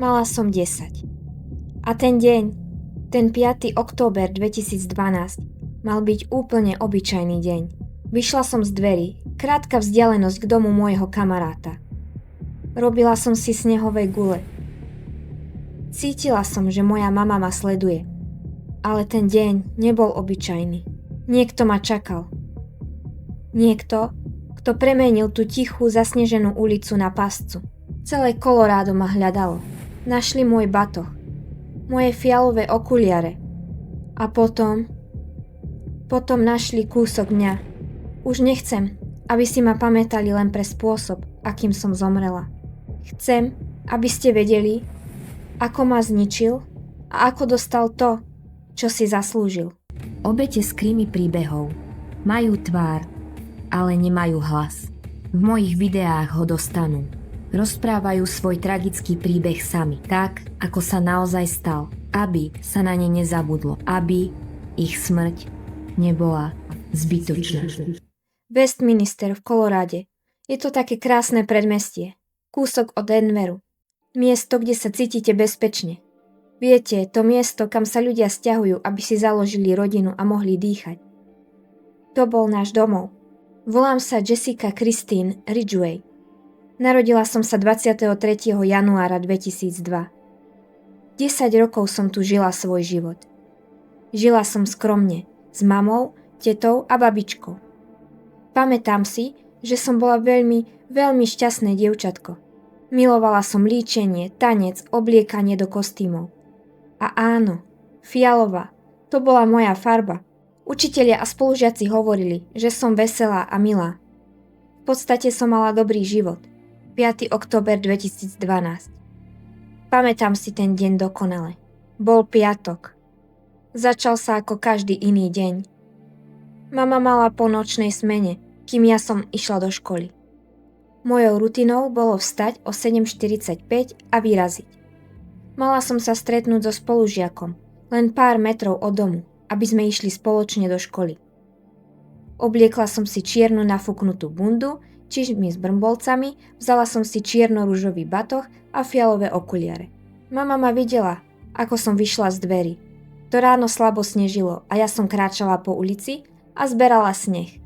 Mala som 10. A ten deň, ten 5. október 2012, mal byť úplne obyčajný deň. Vyšla som z dverí, krátka vzdialenosť k domu môjho kamaráta. Robila som si snehové gule. Cítila som, že moja mama ma sleduje. Ale ten deň nebol obyčajný. Niekto ma čakal. Niekto, kto premenil tú tichú zasneženú ulicu na pascu. Celé Colorado ma hľadalo. Našli môj batoh, moje fialové okuliare. A potom našli kúsok mňa. Už nechcem, aby si ma pamätali len pre spôsob, akým som zomrela. Chcem, aby ste vedeli, ako ma zničil a ako dostal to, čo si zaslúžil. Obete z krimi príbehov majú tvár, ale nemajú hlas. V mojich videách ho dostanú. Rozprávajú svoj tragický príbeh sami, tak, ako sa naozaj stal, aby sa na ne nezabudlo, aby ich smrť nebola zbytočná. Westminster v Koloráde. Je to také krásne predmestie. Kúsok od Denveru. Miesto, kde sa cítite bezpečne. Viete, to miesto, kam sa ľudia sťahujú, aby si založili rodinu a mohli dýchať. To bol náš domov. Volám sa Jessica Christine Ridgway. Narodila som sa 23. januára 2002. 10 rokov som tu žila svoj život. Žila som skromne, s mamou, tetou a babičkou. Pamätám si, že som bola veľmi, veľmi šťastné dievčatko. Milovala som líčenie, tanec, obliekanie do kostýmov. A áno, fialová, to bola moja farba. Učitelia a spolužiaci hovorili, že som veselá a milá. V podstate som mala dobrý život. 5. október 2012. Pamätám si ten deň dokonale. Bol piatok. Začal sa ako každý iný deň. Mama mala po nočnej smene, kým ja som išla do školy. Mojou rutinou bolo vstať o 7:45 a vyraziť. Mala som sa stretnúť so spolužiakom, len pár metrov od domu, aby sme išli spoločne do školy. Obliekla som si čiernu nafúknutú bundu, čižmy s brmbolcami, vzala som si čierno-ružový batoh a fialové okuliare. Mama ma videla, ako som vyšla z dverí. To ráno slabo snežilo a ja som kráčala po ulici a zberala sneh.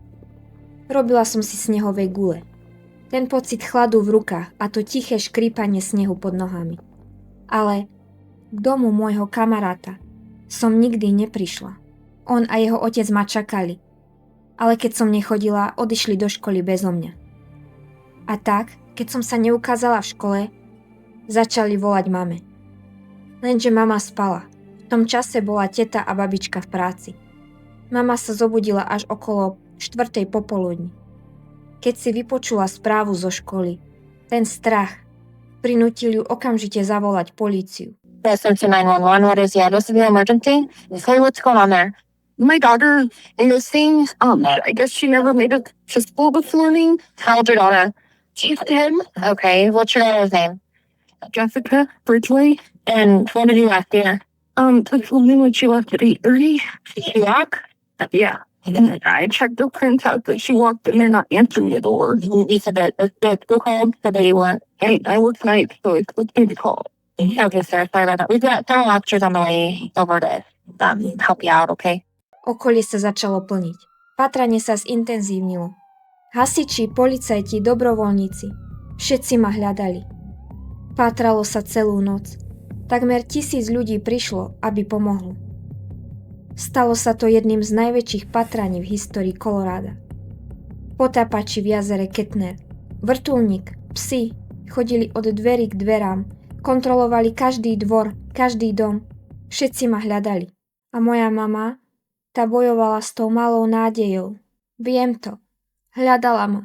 Robila som si snehové gule. Ten pocit chladu v rukách a to tiché škrípanie snehu pod nohami. Ale k domu môjho kamaráta som nikdy neprišla. On a jeho otec ma čakali. Ale keď som nechodila, odišli do školy bezo mňa. A tak, keď som sa neukázala v škole, začali volať mame. Lenže mama spala. V tom čase bola teta a babička v práci. Mama sa zobudila až okolo 4:00 popoludní. Keď si vypočula správu zo školy, ten strach prinútil ju okamžite zavolať políciu. Yes, to 911. What is this is an emergency? Hey, what's going on there? My daughter in this thing, I guess she never made it to school this morning. How old your daughter? She's 10. Okay, what's your daughter's name? Jessica Bridgeway. And when did you last see her? This morning when she left at 8:30. Did she walk? Yeah. And I checked her parents' house, but she walked in there not answering the door. You said that the school called, said they want. Hey, I work night, so it's going to call. Okay, sir, sorry about that. We've got several officers on the way over to help you out, okay? Okolie sa začalo plniť. Pátranie sa zintenzívnilo. Hasiči, policajti, dobrovoľníci. Všetci ma hľadali. Pátralo sa celú noc. Takmer 1000 ľudí prišlo, aby pomohlo. Stalo sa to jedným z najväčších pátraní v histórii Koloráda. Potápači v jazere Kettner, vrtuľník, psi chodili od dverí k dverám, kontrolovali každý dvor, každý dom. Všetci ma hľadali. A moja mama, tá bojovala s tou malou nádejou. Viem to. Hľadala ma.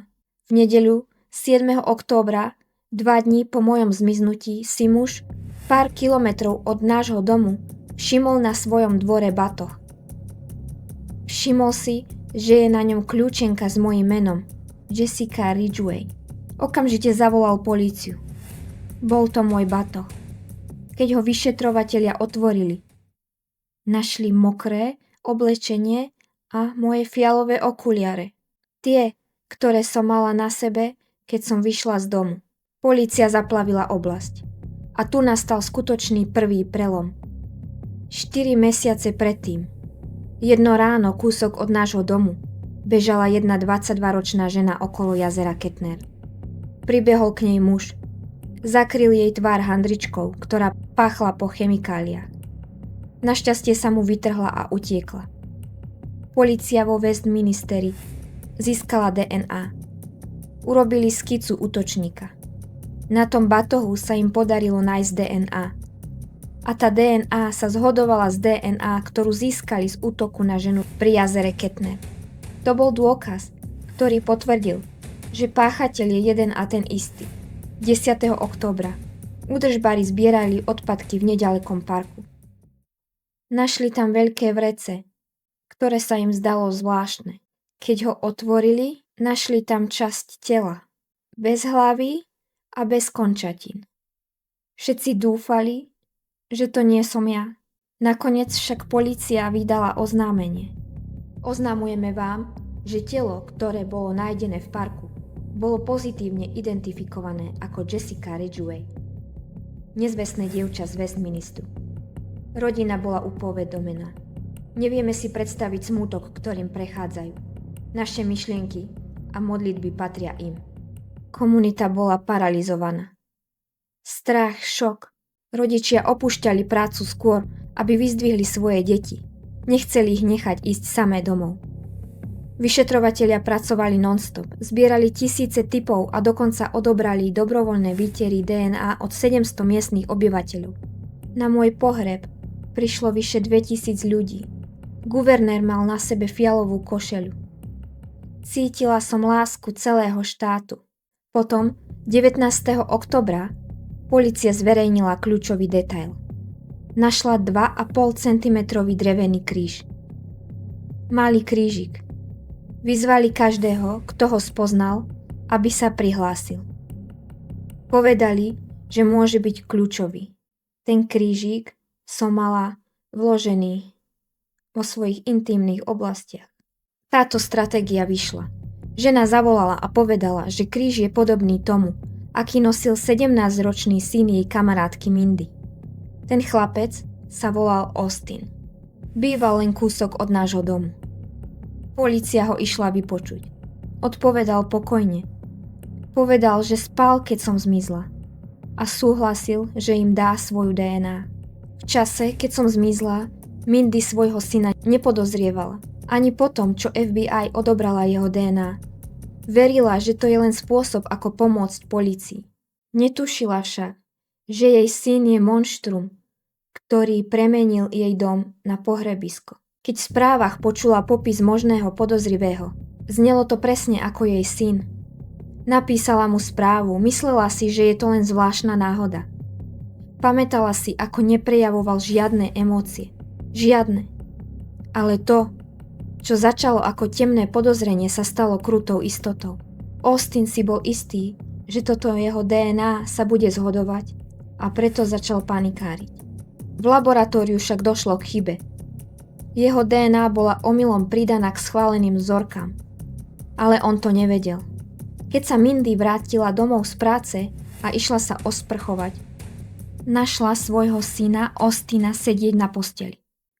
V nedeľu 7. októbra, 2 dní po mojom zmiznutí, si muž pár kilometrov od nášho domu všimol na svojom dvore batoh. Všimol si, že je na ňom kľúčenka s mojím menom, Jessica Ridgway. Okamžite zavolal políciu. Bol to môj batoh. Keď ho vyšetrovatelia otvorili, našli mokré oblečenie a moje fialové okuliare. Tie, ktoré som mala na sebe, keď som vyšla z domu. Polícia zaplavila oblasť. A tu nastal skutočný prvý prelom. 4 mesiace predtým. Jedno ráno kúsok od nášho domu bežala jedna 22-ročná žena okolo jazera Kettner. Pribehol k nej muž. Zakryl jej tvár handričkou, ktorá páchla po chemikáliách. Našťastie sa mu vytrhla a utiekla. Polícia vo Westminsteri získala DNA. Urobili skicu útočníka. Na tom batohu sa im podarilo nájsť DNA. A tá DNA sa zhodovala s DNA, ktorú získali z útoku na ženu pri jazere Kettner. To bol dôkaz, ktorý potvrdil, že páchateľ je jeden a ten istý. 10. októbra údržbári zbierali odpadky v nedalekom parku. Našli tam veľké vrece, ktoré sa im zdalo zvláštne. Keď ho otvorili, našli tam časť tela, bez hlavy a bez končatín. Všetci dúfali, že to nie som ja. Nakoniec však polícia vydala oznámenie. Oznamujeme vám, že telo, ktoré bolo nájdené v parku, bolo pozitívne identifikované ako Jessica Ridgway, nezvestné dievča z Westminsteru. Rodina bola upovedomená. Nevieme si predstaviť smútok, ktorým prechádzajú. Naše myšlienky a modlitby patria im. Komunita bola paralizovaná. Strach, šok. Rodičia opúšťali prácu skôr, aby vyzdvihli svoje deti. Nechceli ich nechať ísť samé domov. Vyšetrovatelia pracovali non-stop, zbierali tisíce tipov a dokonca odobrali dobrovoľné výtery DNA od 700 miestnych obyvateľov. Na môj pohreb prišlo vyše 2000 ľudí. Guvernér mal na sebe fialovú košeľu. Cítila som lásku celého štátu. Potom, 19. oktobra, polícia zverejnila kľúčový detail. Našla 2,5 cm drevený kríž. Malý krížik. Vyzvali každého, kto ho spoznal, aby sa prihlásil. Povedali, že môže byť kľúčový. Ten krížik som mala vložený vo svojich intímnych oblastiach. Táto stratégia vyšla. Žena zavolala a povedala, že kríž je podobný tomu, aký nosil 17-ročný syn jej kamarátky Mindy. Ten chlapec sa volal Austin. Býval len kúsok od nášho domu. Polícia ho išla vypočuť. Odpovedal pokojne. Povedal, že spal, keď som zmizla. A súhlasil, že im dá svoju DNA. V čase, keď som zmizla, Mindy svojho syna nepodozrievala. Ani potom, čo FBI odobrala jeho DNA. Verila, že to je len spôsob, ako pomôcť polícii. Netušila však, že jej syn je monštrum, ktorý premenil jej dom na pohrebisko. Keď v správach počula popis možného podozrivého, znelo to presne ako jej syn. Napísala mu správu, myslela si, že je to len zvláštna náhoda. Pamätala si, ako neprejavoval žiadne emócie. Žiadne. Ale to, čo začalo ako temné podozrenie, sa stalo krutou istotou. Austin si bol istý, že toto jeho DNA sa bude zhodovať a preto začal panikáriť. V laboratóriu však došlo k chybe. Jeho DNA bola omylom pridaná k schváleným vzorkám. Ale on to nevedel. Keď sa Mindy vrátila domov z práce a išla sa osprchovať, našla svojho syna Austina sedieť na posteli.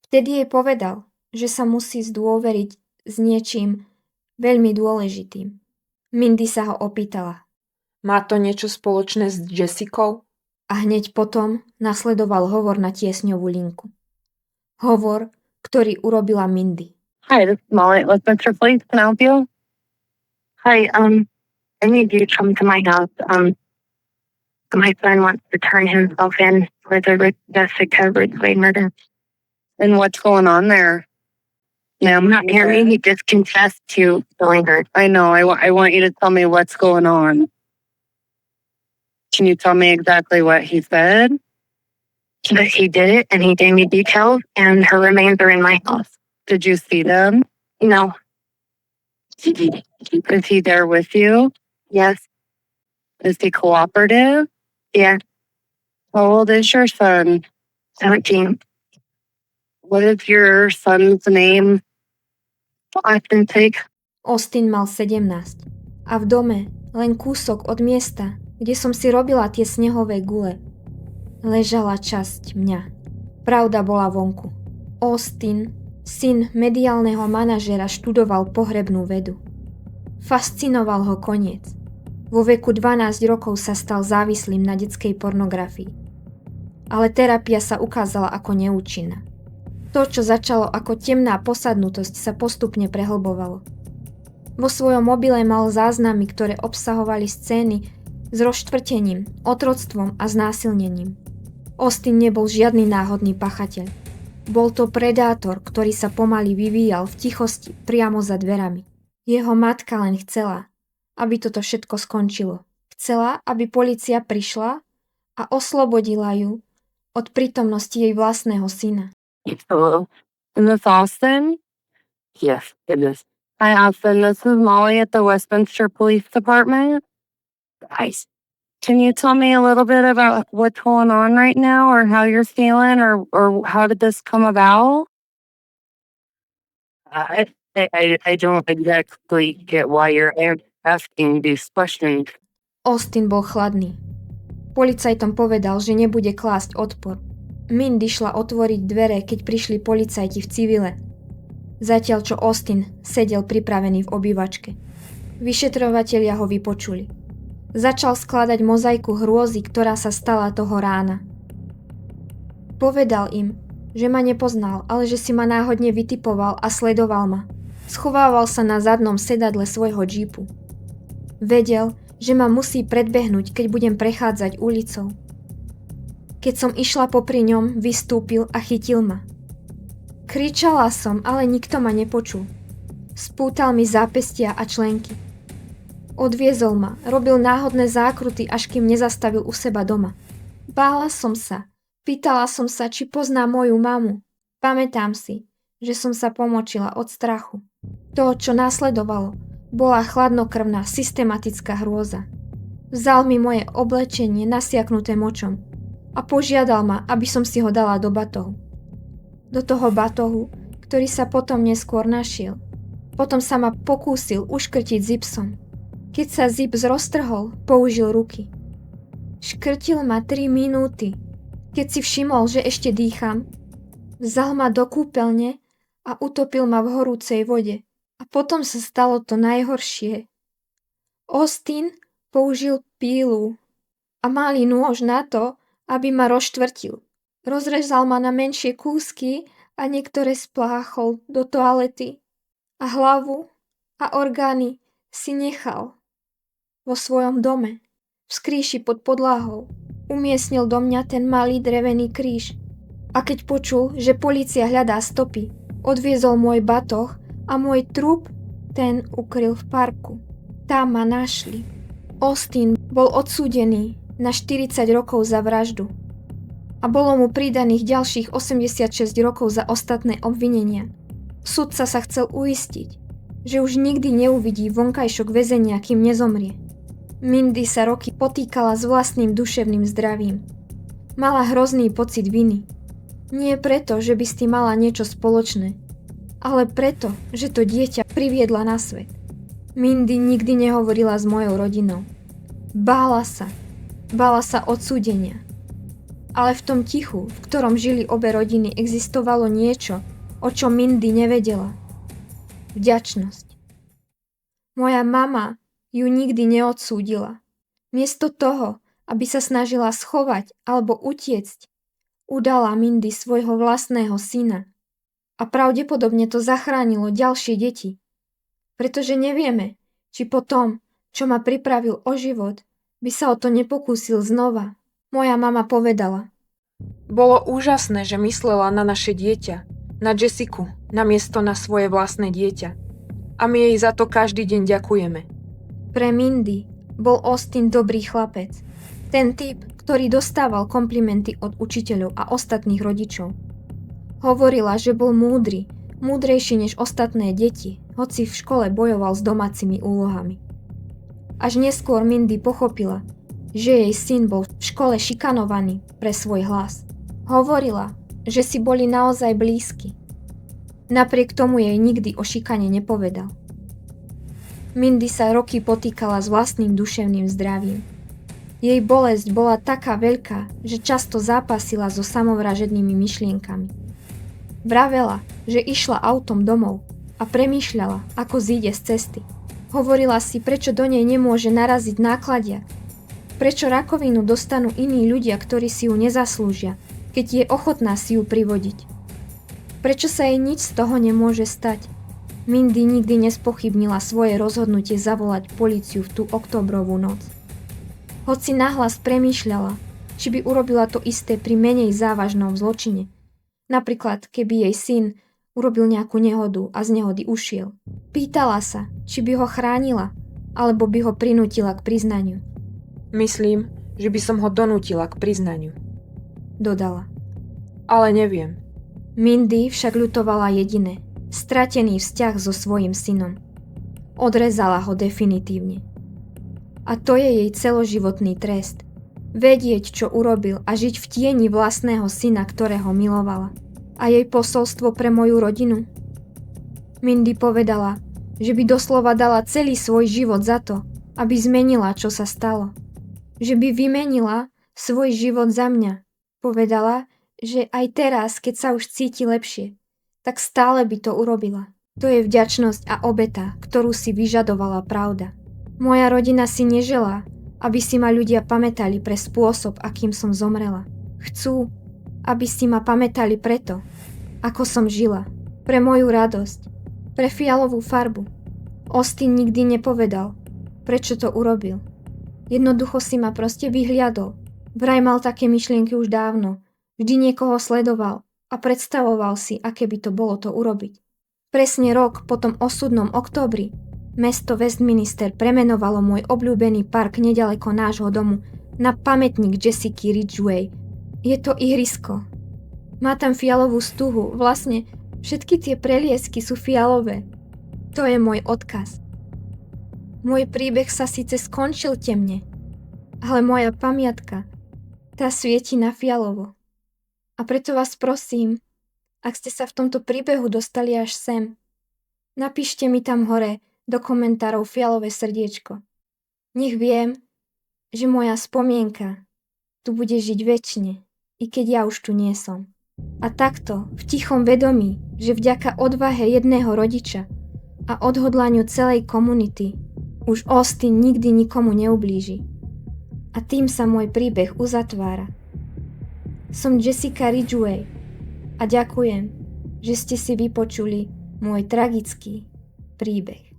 Vtedy jej povedal, že sa musí zdôveriť s niečím veľmi dôležitým. Mindy sa ho opýtala. Má to niečo spoločné s Jessicou? A hneď potom nasledoval hovor na tiesňovú linku. Hovor, ktorý urobila Mindy. Hi, this is Molly at Westminster Police. Can I help you? Hi, I need you to come to my house. My son wants to turn himself in for the Jessica Ridgway murder. And what's going on there? I'm not hear me. He just confessed to killing her. I know. I want you to tell me what's going on. Can you tell me exactly what he said? But he did it, and he gave me details, and her remains are in my house. Did you see them? No. Is he there with you? Yes. Is he cooperative? Yeah. How old is your son? 17. What is your son's name? Austin Tig. Austin mal 17 a v dome, len kúsok od miesta, kde som si robila tie snehové gule, ležala časť mňa. Pravda bola vonku. Austin, syn mediálneho manažera, študoval pohrebnú vedu. Fascinoval ho koniec. Vo veku 12 rokov sa stal závislým na detskej pornografii. Ale terapia sa ukázala ako neúčinná. To, čo začalo ako temná posadnutosť, sa postupne prehlbovalo. Vo svojom mobile mal záznamy, ktoré obsahovali scény s rozštvrtením, otroctvom a znásilnením. Austin nebol žiadny náhodný pachateľ. Bol to predátor, ktorý sa pomaly vyvíjal v tichosti priamo za dverami. Jeho matka len chcela, aby toto všetko skončilo. Chcela, aby polícia prišla a oslobodila ju od prítomnosti jej vlastného syna. Hello. Is this Austin? Yes, it is. Hi, Austin. This is Molly at the Westminster Police Department. Guys, can you tell me a little bit about what's going on right now, or how you're feeling, or how did this come about? I don't exactly get why you're asking these questions. Austin bol chladný. Policajtom povedal, že nebude klásť odpor. Mindy šla otvoriť dvere, keď prišli policajti v civile. Zatiaľ čo Austin sedel pripravený v obývačke. Vyšetrovatelia ho vypočuli. Začal skladať mozaiku hrôzy, ktorá sa stala toho rána. Povedal im, že ma nepoznal, ale že si ma náhodne vytipoval a sledoval ma. Schovával sa na zadnom sedadle svojho džípu. Vedel, že ma musí predbehnúť, keď budem prechádzať ulicou. Keď som išla popri ňom, vystúpil a chytil ma. Kričala som, ale nikto ma nepočul. Spútal mi zápestia a členky. Odviezol ma, robil náhodné zákruty, až kým nezastavil u seba doma. Bála som sa. Pýtala som sa, či pozná moju mamu. Pamätám si, že som sa pomočila od strachu. To, čo následovalo, bola chladnokrvná, systematická hrôza. Vzal mi moje oblečenie nasiaknuté močom a požiadal ma, aby som si ho dala do batohu. Do toho batohu, ktorý sa potom neskôr našiel. Potom sa ma pokúsil uškrtiť zipsom. Keď sa zips roztrhol, použil ruky. Škrtil ma 3 minúty. Keď si všimol, že ešte dýcham, vzal ma do kúpeľne a utopil ma v horúcej vode. A potom sa stalo to najhoršie. Austin použil pílu a malý nôž na to, aby ma rozštvrtil. Rozrezal ma na menšie kúsky a niektoré spláchol do toalety. A hlavu a orgány si nechal vo svojom dome, v skrýši pod podlahou. Umiestnil do mňa ten malý drevený kríž. A keď počul, že polícia hľadá stopy, odviezol môj batoh a môj trup ten ukryl v parku. Tam ma našli. Austin bol odsúdený na 40 rokov za vraždu a bolo mu pridaných ďalších 86 rokov za ostatné obvinenia. Sudca sa chcel uistiť, že už nikdy neuvidí vonkajšok väzenia, kým nezomrie. Mindy sa roky potýkala s vlastným duševným zdravím. Mala hrozný pocit viny. Nie preto, že by s tým mala niečo spoločné, ale preto, že to dieťa priviedla na svet. Mindy nikdy nehovorila s mojou rodinou. Bála sa odsúdenia. Ale v tom tichu, v ktorom žili obe rodiny, existovalo niečo, o čom Mindy nevedela. Vďačnosť. Moja mama ju nikdy neodsúdila. Miesto toho, aby sa snažila schovať alebo utiecť, udala Mindy svojho vlastného syna. A pravdepodobne to zachránilo ďalšie deti. Pretože nevieme, či po tom, čo ma pripravil o život, by sa o to nepokúsil znova. Moja mama povedala: Bolo úžasné, že myslela na naše dieťa, na Jessiku, namiesto na svoje vlastné dieťa. A my jej za to každý deň ďakujeme. Pre Mindy bol Austin dobrý chlapec. Ten typ, ktorý dostával komplimenty od učiteľov a ostatných rodičov. Hovorila, že bol múdry, múdrejší než ostatné deti, hoci v škole bojoval s domácimi úlohami. Až neskôr Mindy pochopila, že jej syn bol v škole šikanovaný pre svoj hlas. Hovorila, že si boli naozaj blízki. Napriek tomu jej nikdy o šikane nepovedal. Mindy sa roky potýkala s vlastným duševným zdravím. Jej bolesť bola taká veľká, že často zápasila so samovražednými myšlienkami. Vravela, že išla autom domov a premýšľala, ako zíde z cesty. Hovorila si, prečo do nej nemôže naraziť nákladiak. Prečo rakovinu dostanú iní ľudia, ktorí si ju nezaslúžia, keď je ochotná si ju privodiť. Prečo sa jej nič z toho nemôže stať? Mindy nikdy nespochybnila svoje rozhodnutie zavolať políciu v tú októbrovú noc. Hoci nahlas premýšľala, či by urobila to isté pri menej závažnom zločine. Napríklad, keby jej syn urobil nejakú nehodu a z nehody ušiel. Pýtala sa, či by ho chránila, alebo by ho prinútila k priznaniu. Myslím, že by som ho donútila k priznaniu. Dodala. Ale neviem. Mindy však ľutovala jediné. Stratený vzťah so svojím synom. Odrezala ho definitívne. A to je jej celoživotný trest. Vedieť, čo urobil a žiť v tieni vlastného syna, ktorého milovala. A jej posolstvo pre moju rodinu? Mindy povedala, že by doslova dala celý svoj život za to, aby zmenila, čo sa stalo. Že by vymenila svoj život za mňa. Povedala, že aj teraz, keď sa už cíti lepšie, tak stále by to urobila. To je vďačnosť a obeta, ktorú si vyžadovala pravda. Moja rodina si neželá, aby si ma ľudia pamätali pre spôsob, akým som zomrela. Chcú, aby si ma pamätali preto, ako som žila, pre moju radosť, pre fialovú farbu. Austin nikdy nepovedal, prečo to urobil. Jednoducho si ma proste vyhliadol. Vraj mal také myšlienky už dávno. Vždy niekoho sledoval a predstavoval si, aké by to bolo to urobiť. Presne rok po tom osudnom októbri mesto Westminster premenovalo môj obľúbený park nedaleko nášho domu na pamätník Jessica Ridgway. Je to ihrisko. Má tam fialovú stuhu, vlastne všetky tie preliesky sú fialové. To je môj odkaz. Môj príbeh sa síce skončil temne, ale moja pamiatka, tá svieti na fialovo. A preto vás prosím, ak ste sa v tomto príbehu dostali až sem, napíšte mi tam hore do komentárov fialové srdiečko. Nech viem, že moja spomienka tu bude žiť večne, i keď ja už tu nie som. A takto, v tichom vedomí, že vďaka odvahe jedného rodiča a odhodlaniu celej komunity už Austin nikdy nikomu neublíži. A tým sa môj príbeh uzatvára. Som Jessica Ridgway a ďakujem, že ste si vypočuli môj tragický príbeh.